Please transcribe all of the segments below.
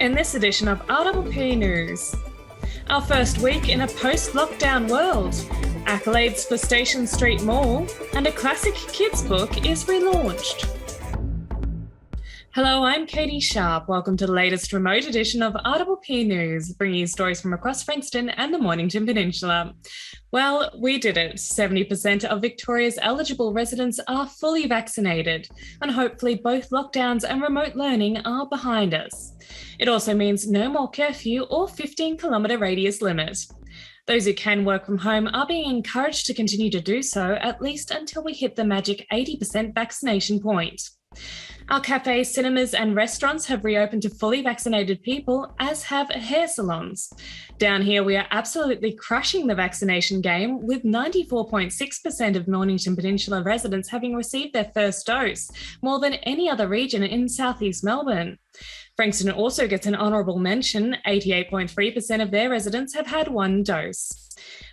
in this edition of RPPV News. Our first week in a post-lockdown world, accolades for Station Street Mall, and a classic kids book is relaunched. Hello, I'm Catie Sharp. Welcome to the latest remote edition of RPPV News, bringing you stories from across Frankston and the Mornington Peninsula. Well, we did it. 70% of Victoria's eligible residents are fully vaccinated, and hopefully both lockdowns and remote learning are behind us. It also means no more curfew or 15-kilometre radius limit. Those who can work from home are being encouraged to continue to do so, at least until we hit the magic 80% vaccination point. Our cafes, cinemas and restaurants have reopened to fully vaccinated people, as have hair salons. Down here, we are absolutely crushing the vaccination game, with 94.6% of Mornington Peninsula residents having received their first dose, more than any other region in southeast Melbourne. Frankston also gets an honourable mention. 88.3% of their residents have had one dose.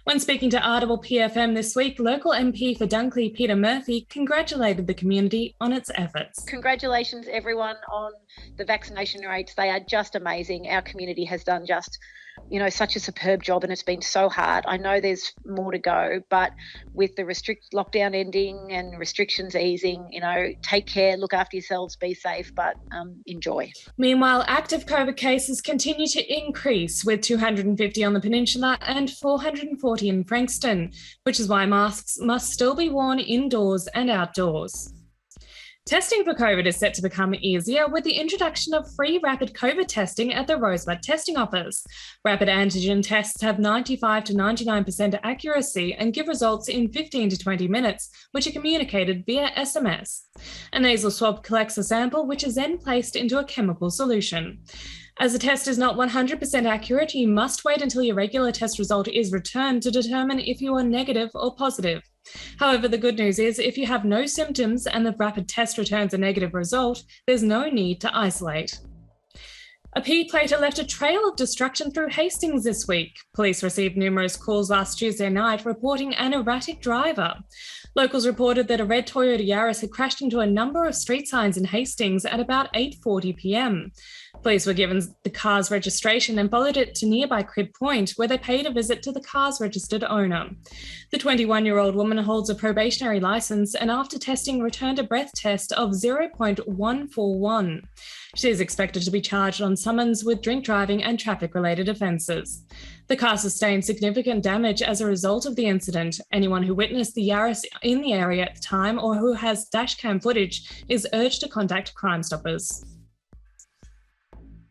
When speaking to RPPFM this week, local MP for Dunkley, Peter Murphy, congratulated the community on its efforts. Congratulations, everyone, on the vaccination rates. They are just amazing. Our community has done just, such a superb job, and it's been so hard. I know there's more to go, but with the lockdown ending and restrictions easing, take care, look after yourselves, be safe, but enjoy. Meanwhile, active COVID cases continue to increase, with 250 on the peninsula and 440 in Frankston, which is why masks must still be worn indoors and outdoors. Testing for COVID is set to become easier with the introduction of free rapid COVID testing at the Rosebud Testing Office. Rapid antigen tests have 95 to 99% accuracy and give results in 15 to 20 minutes, which are communicated via SMS. A nasal swab collects a sample, which is then placed into a chemical solution. As the test is not 100% accurate, you must wait until your regular test result is returned to determine if you are negative or positive. However, the good news is if you have no symptoms and the rapid test returns a negative result, there's no need to isolate. A P-plater left a trail of destruction through Hastings this week. Police received numerous calls last Tuesday night reporting an erratic driver. Locals reported that a red Toyota Yaris had crashed into a number of street signs in Hastings at about 8:40 p.m. Police were given the car's registration and followed it to nearby Crib Point, where they paid a visit to the car's registered owner. The 21-year-old woman holds a probationary licence and after testing returned a breath test of 0.141. She is expected to be charged on summons with drink driving and traffic-related offences. The car sustained significant damage as a result of the incident. Anyone who witnessed the Yaris in the area at the time or who has dashcam footage is urged to contact Crime Stoppers.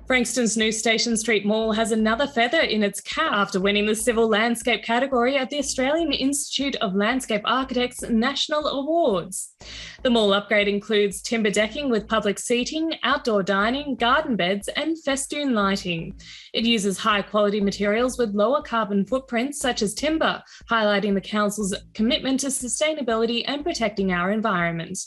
Frankston's new Station Street Mall has another feather in its cap after winning the Civil Landscape category at the Australian Institute of Landscape Architects National Awards. The mall upgrade includes timber decking with public seating, outdoor dining, garden beds and festoon lighting. It uses high-quality materials with lower carbon footprints such as timber, highlighting the council's commitment to sustainability and protecting our environment.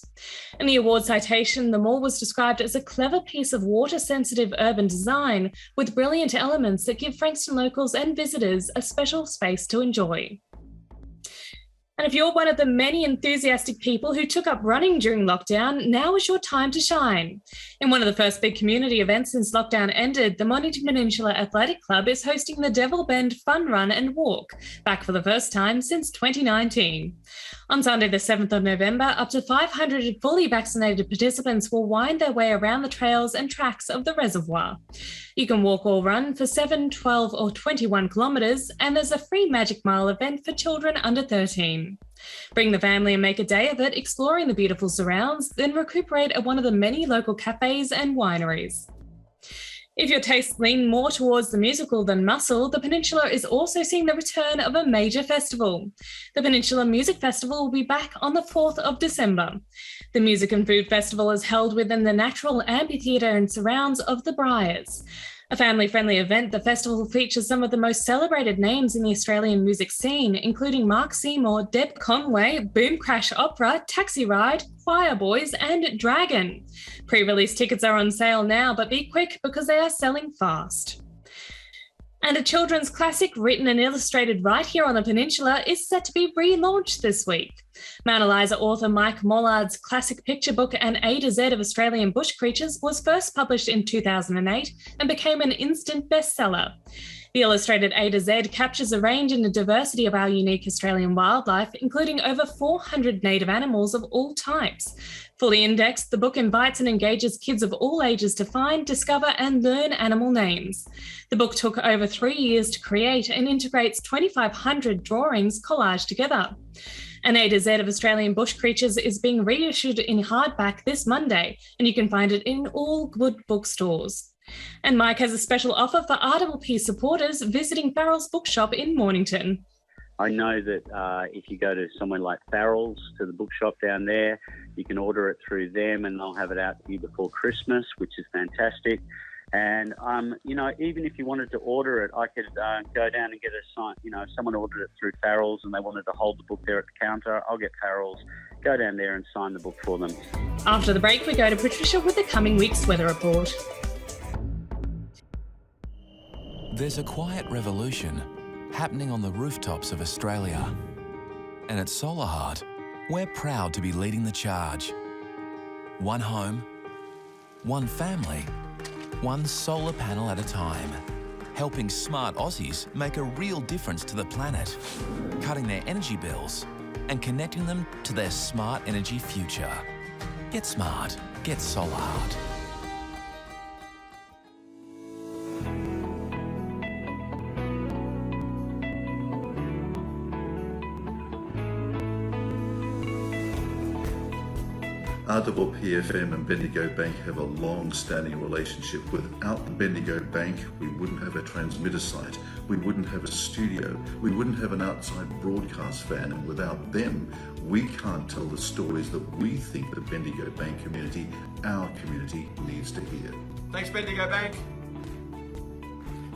In the award citation, the mall was described as a clever piece of water-sensitive urban design with brilliant elements that give Frankston locals and visitors a special space to enjoy. And if you're one of the many enthusiastic people who took up running during lockdown, now is your time to shine. In one of the first big community events since lockdown ended, the Mornington Peninsula Athletic Club is hosting the Devil Bend Fun Run and Walk, back for the first time since 2019. On Sunday, the 7th of November, up to 500 fully vaccinated participants will wind their way around the trails and tracks of the reservoir. You can walk or run for 7, 12 or 21 kilometres, and there's a free Magic Mile event for children under 13. Bring the family and make a day of it, exploring the beautiful surrounds, then recuperate at one of the many local cafes and wineries. If your tastes lean more towards the musical than muscle, the Peninsula is also seeing the return of a major festival. The Peninsula Music Festival will be back on the 4th of December. The Music and Food Festival is held within the natural amphitheatre and surrounds of the Briars. A family-friendly event, the festival features some of the most celebrated names in the Australian music scene, including Mark Seymour, Deb Conway, Boom Crash Opera, Taxi Ride, Choir Boys and Dragon. Pre-release tickets are on sale now, but be quick because they are selling fast. And a children's classic written and illustrated right here on the peninsula is set to be relaunched this week. Mount Eliza author Mike Mollard's classic picture book An A to Z of Australian Bush Creatures was first published in 2008 and became an instant bestseller. The illustrated A to Z captures a range and a diversity of our unique Australian wildlife, including over 400 native animals of all types. Fully indexed, the book invites and engages kids of all ages to find, discover, and learn animal names. The book took over 3 years to create and integrates 2,500 drawings collaged together. An A to Z of Australian Bush Creatures is being reissued in hardback this Monday, and you can find it in all good bookstores. And Mike has a special offer for RPPV supporters visiting Farrell's Bookshop in Mornington. I know that if you go to somewhere like Farrell's, to the bookshop down there, you can order it through them and they'll have it out to you before Christmas, which is fantastic. And, even if you wanted to order it, I could go down and get a sign. If someone ordered it through Farrell's and they wanted to hold the book there at the counter, I'll get Farrell's, go down there and sign the book for them. After the break, we go to Patricia with the coming week's weather report. There's a quiet revolution happening on the rooftops of Australia. And at Solar Heart, we're proud to be leading the charge. One home, one family, one solar panel at a time, helping smart Aussies make a real difference to the planet, cutting their energy bills and connecting them to their smart energy future. Get smart, get Solar Heart. RPPV and Bendigo Bank have a long-standing relationship. Without the Bendigo Bank, we wouldn't have a transmitter site, we wouldn't have a studio, we wouldn't have an outside broadcast van, and without them, we can't tell the stories that we think the Bendigo Bank community, our community, needs to hear. Thanks, Bendigo Bank.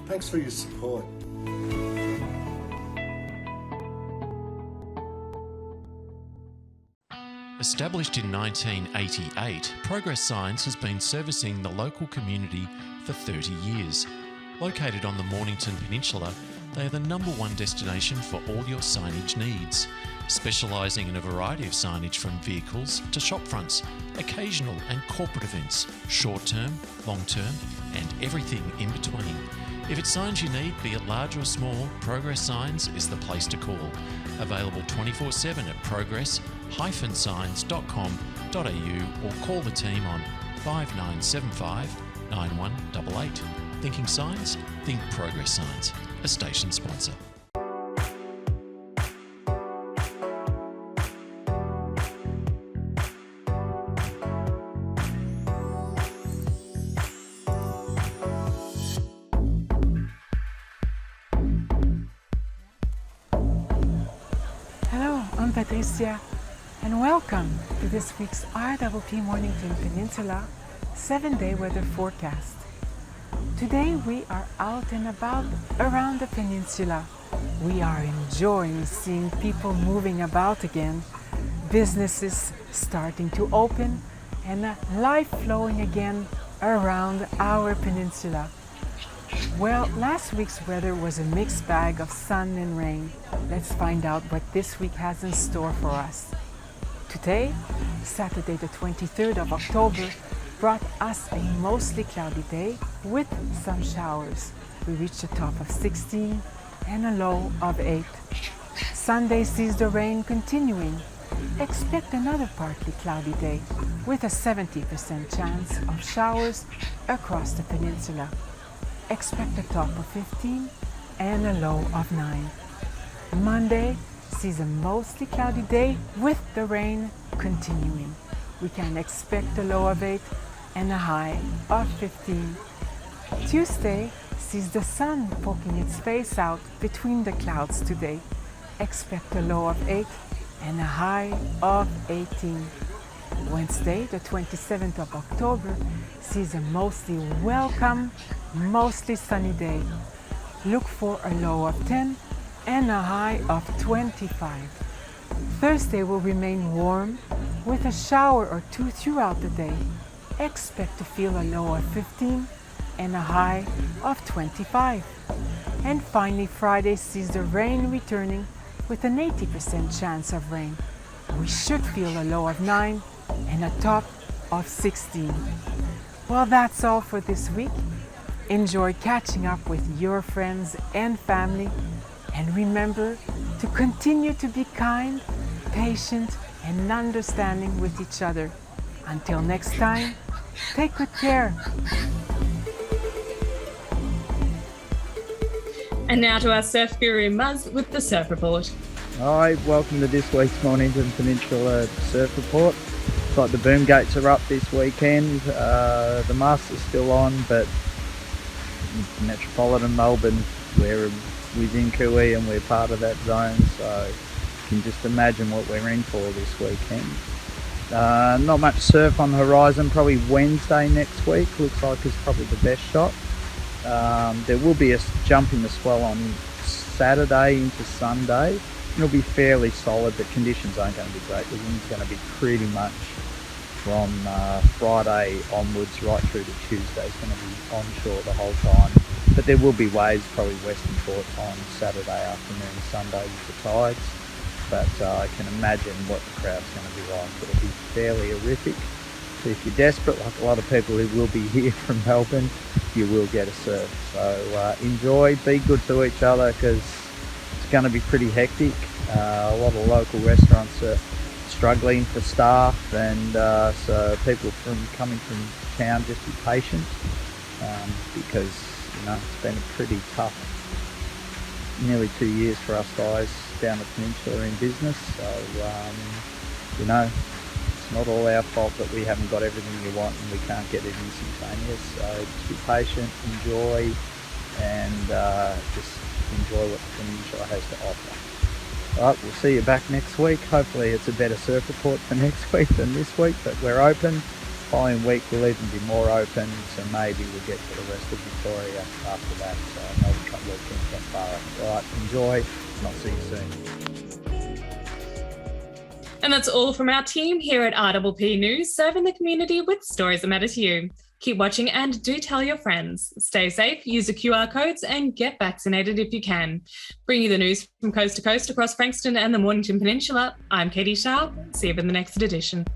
Thanks for your support. Established in 1988, Progress Signs has been servicing the local community for 30 years. Located on the Mornington Peninsula, they are the #1 destination for all your signage needs, specialising in a variety of signage from vehicles to shop fronts, occasional and corporate events, short-term, long-term, and everything in between. If it's signs you need, be it large or small, Progress Signs is the place to call. Available 24/7 at progress-signs.com.au or call the team on 5975 9188. Thinking signs? Think Progress Signs, a station sponsor. I'm Patricia, and welcome to this week's RPPV Mornington Peninsula 7-day weather forecast. Today we are out and about around the peninsula. We are enjoying seeing people moving about again, businesses starting to open, and life flowing again around our peninsula. Well, last week's weather was a mixed bag of sun and rain. Let's find out what this week has in store for us. Today, Saturday the 23rd of October, brought us a mostly cloudy day with some showers. We reached a top of 16 and a low of 8. Sunday sees the rain continuing. Expect another partly cloudy day with a 70% chance of showers across the peninsula. Expect a top of 15 and a low of 9. Monday sees a mostly cloudy day with the rain continuing. We can expect a low of 8 and a high of 15. Tuesday sees the sun poking its face out between the clouds today. Expect a low of 8 and a high of 18. Wednesday, the 27th of October, sees a mostly welcome, mostly sunny day. Look for a low of 10 and a high of 25. Thursday will remain warm with a shower or two throughout the day. Expect to feel a low of 15 and a high of 25. And finally, Friday sees the rain returning with an 80% chance of rain. We should feel a low of 9 and a top of 16. Well, that's all for this week. Enjoy catching up with your friends and family, and remember to continue to be kind, patient, and understanding with each other. Until next time, take good care. And now to our surf guru Muzz with the Surf Report. Hi, welcome to this week's Mornington Peninsula Surf Report. It's like the boom gates are up this weekend. The masts are still on, but metropolitan Melbourne, we're within Catie and we're part of that zone, so you can just imagine what we're in for this weekend. Not much surf on the horizon, probably Wednesday next week, looks like it's probably the best shot. There will be a jump in the swell on Saturday into Sunday. It'll be fairly solid, but conditions aren't going to be great. The wind's going to be pretty much from Friday onwards right through to Tuesday. It's going to be onshore the whole time, but there will be waves, probably western port on Saturday afternoon, Sunday with the tides. But I can imagine what the crowd's going to be like. It'll be fairly horrific. So if you're desperate, like a lot of people who will be here from Melbourne, you will get a surf. So enjoy, be good to each other, because it's going to be pretty hectic. A lot of local restaurants are struggling for staff, and so people coming from town, just be patient, because it's been a pretty tough nearly 2 years for us guys down the peninsula in business. So it's not all our fault that we haven't got everything you want and we can't get it instantaneous. So just be patient, enjoy, and just enjoy what the peninsula has to offer. Alright, we'll see you back next week. Hopefully it's a better surf report for next week than this week, but we're open. Following week we'll even be more open, so maybe we'll get to the rest of Victoria after that. So maybe a couple of weekends not far off. Alright, enjoy, and I'll see you soon. And that's all from our team here at RPP News, serving the community with stories that matter to you. Keep watching and do tell your friends. Stay safe, use the QR codes, and get vaccinated if you can. Bring you the news from coast to coast across Frankston and the Mornington Peninsula. I'm Catie Sharp. See you in the next edition.